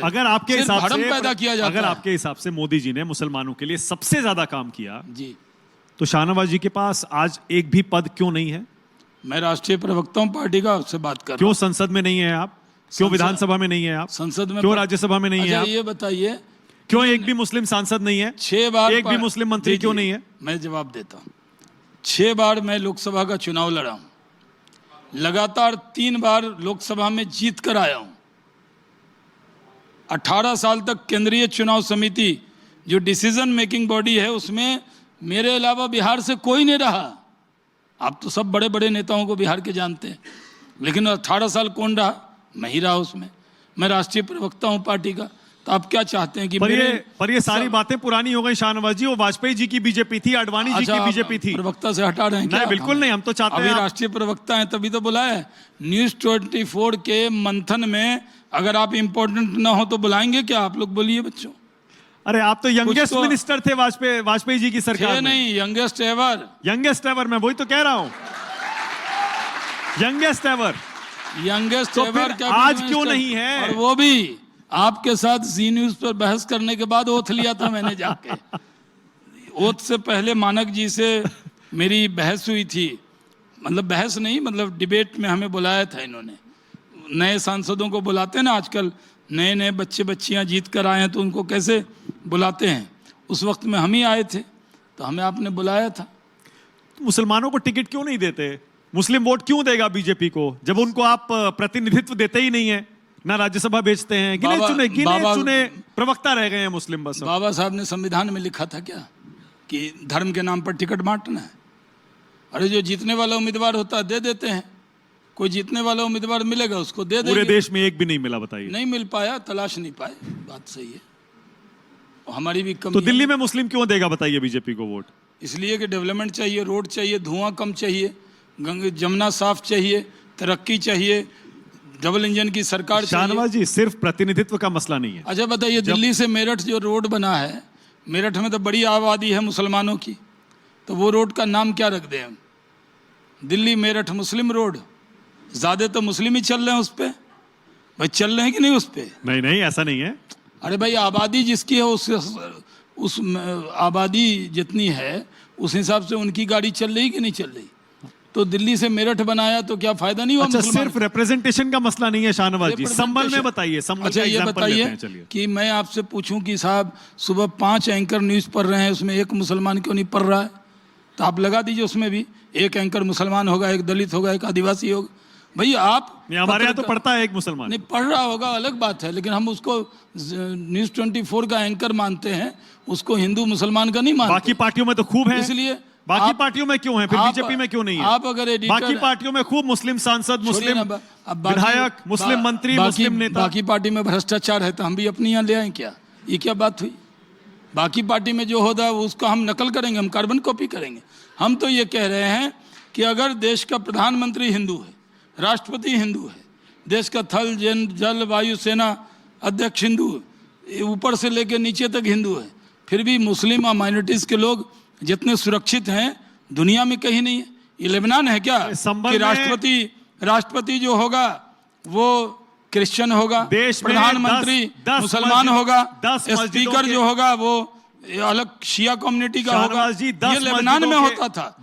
अगर आपके हिसाब भ्रम से पैदा किया जाता अगर है। आपके हिसाब से मोदी जी ने मुसलमानों के लिए सबसे ज्यादा काम किया जी, तो शाहनवाज जी के पास आज एक भी पद क्यों नहीं है? मैं राष्ट्रीय प्रवक्ता हूं पार्टी का, आपसे बात कर रहा क्यों हूं। संसद में नहीं है आप? क्यों विधानसभा में नहीं है आप? संसद में क्यों राज्यसभा में नहीं है अच्छा, आप? ये बताइए, क्यों एक भी मुस्लिम सांसद नहीं है? 6 बार एक भी मुस्लिम मंत्री क्यों नहीं है? मैं जवाब देता हूं। 6 बार मैं लोकसभा का चुनाव लड़ा हूं, लगातार 3 बार लोकसभा में जीत कर आया हूं। 18 साल तक केंद्रीय चुनाव समिति जो डिसीजन मेकिंग बॉडी है उसमें मेरे अलावा बिहार से कोई नहीं रहा। आप तो सब बड़े बड़े नेताओं को बिहार के जानते हैं, लेकिन 18 साल कौन रहा? मैं ही रहा उसमें। मैं राष्ट्रीय प्रवक्ता हूं पार्टी का। तो आप क्या चाहते हैं कि पर ये सारी बातें पुरानी हो गई शाहनवाज जी। वो वाजपेयी जी की बीजेपी थी, अडवाणी जी की बीजेपी थी। प्रवक्ता से हटा रहे हैं क्या? नहीं, बिल्कुल नहीं। हम तो चाहते हैं अभी राष्ट्रीय प्रवक्ता हैं तभी तो बुलाया है। न्यूज़ 24 के मंथन में अगर आप इम्पोर्टेंट ना हो तो बुलाएंगे क्या? आप लोग बोलिए बच्चों। अरे आप तो यंगेस्ट मिनिस्टर थे वाजपेयी जी की सरकार में। नहीं, यंगेस्ट एवर। यंगेस्ट एवर, मैं वही तो कह रहा हूं, यंगेस्ट एवर। यंगेस्ट तो एवर फिर आज क्यों नहीं है? और वो भी आपके साथ जी न्यूज पर बहस करने के बाद ओथ लिया था मैंने जाके। ओथ से पहले मानक जी से मेरी बहस हुई थी, मतलब बहस नहीं, मतलब डिबेट में हमें बुलाया था इन्होंने। नए सांसदों को बुलाते हैं ना आजकल, नए नए बच्चे बच्चियां जीत कर आए हैं तो उनको कैसे बुलाते हैं। उस वक्त में हम ही आए थे तो हमें आपने बुलाया था। मुसलमानों को टिकट क्यों नहीं देते? मुस्लिम वोट क्यों देगा बीजेपी को जब उनको आप प्रतिनिधित्व देते ही नहीं है? ना राज्यसभा भेजते हैं, गिने चुने प्रवक्ता रह गए हैं मुस्लिम बस। बाबा साहब ने संविधान में लिखा था क्या कि धर्म के नाम पर टिकट बांटना है? अरे जो जीतने वाला उम्मीदवार होता है दे देते हैं। कोई जीतने वाला उम्मीदवार मिलेगा उसको दे देंगे। पूरे देश में एक भी नहीं मिला, बताइए। नहीं मिल पाया, तलाश नहीं पाए, बात सही है। हमारी भी कम। तो दिल्ली में मुस्लिम क्यों देगा बताइए बीजेपी को वोट? इसलिए कि डेवलपमेंट चाहिए, रोड चाहिए, धुआं कम चाहिए, गंगा जमुना साफ चाहिए, तरक्की चाहिए, डबल इंजन की सरकार चाहिए। शाहनवाज जी, सिर्फ प्रतिनिधित्व का मसला नहीं है। अच्छा बताइए, दिल्ली से मेरठ जो रोड बना है, मेरठ में तो बड़ी आबादी है मुसलमानों की, तो वो रोड का नाम क्या रख दें हम? दिल्ली मेरठ मुस्लिम रोड। ज्यादा तो मुस्लिम ही चल रहे हैं उस पे। भाई चल रहे हैं कि नहीं उस पे? नहीं नहीं, ऐसा नहीं है। अरे भाई आबादी जिसकी है उस आबादी जितनी है उस हिसाब से उनकी गाड़ी चल रही कि नहीं चल रही? तो दिल्ली से मेरठ बनाया तो क्या फायदा नहीं हुआ? अच्छा, सिर्फ रिप्रेजेंटेशन का मसला नहीं है शाहनवाज जी, संबल में बताइए। संबल अच्छा ये बताइए कि मैं आपसे पूछूं कि साहब सुबह 5 एंकर न्यूज पढ़ रहे हैं, उसमें एक मुसलमान क्यों नहीं पढ़ रहा है? तो आप लगा दीजिए उसमें भी एक एंकर मुसलमान होगा, एक दलित होगा, एक आदिवासी होगा। भाई आप हमारे यहाँ तो पढ़ता है एक मुसलमान। नहीं पढ़ रहा होगा अलग बात है, लेकिन हम उसको न्यूज 24 का एंकर मानते हैं, उसको हिंदू मुसलमान का नहीं मानते। बाकी पार्टियों में तो खूब है, इसलिए बाकी पार्टियों में क्यों है, फिर बीजेपी में क्यों नहीं है? आप अगर बाकी पार्टियों में खूब मुस्लिम सांसद, मुस्लिम विधायक, मुस्लिम मंत्री, मुस्लिम नेता। बाकी पार्टी में भ्रष्टाचार है तो हम भी अपनी यहाँ ले आए क्या? ये क्या बात हुई? बाकी पार्टी में जो होता है उसको हम नकल करेंगे, हम कार्बन कॉपी करेंगे। हम तो ये कह रहे हैं कि अगर देश का प्रधानमंत्री हिंदू है, राष्ट्रपति हिंदू है, देश का थल जल वायु सेना अध्यक्ष हिंदू है, ऊपर से लेकर नीचे तक हिंदू है, फिर भी मुस्लिम और माइनॉरिटीज के लोग जितने सुरक्षित हैं दुनिया में कहीं नहीं है। ये लेबनान है क्या कि राष्ट्रपति जो होगा वो क्रिश्चियन होगा, प्रधानमंत्री मुसलमान होगा, स्पीकर जो होगा वो अलग शिया कम्युनिटी का होगा? ये लेबनान में होता था।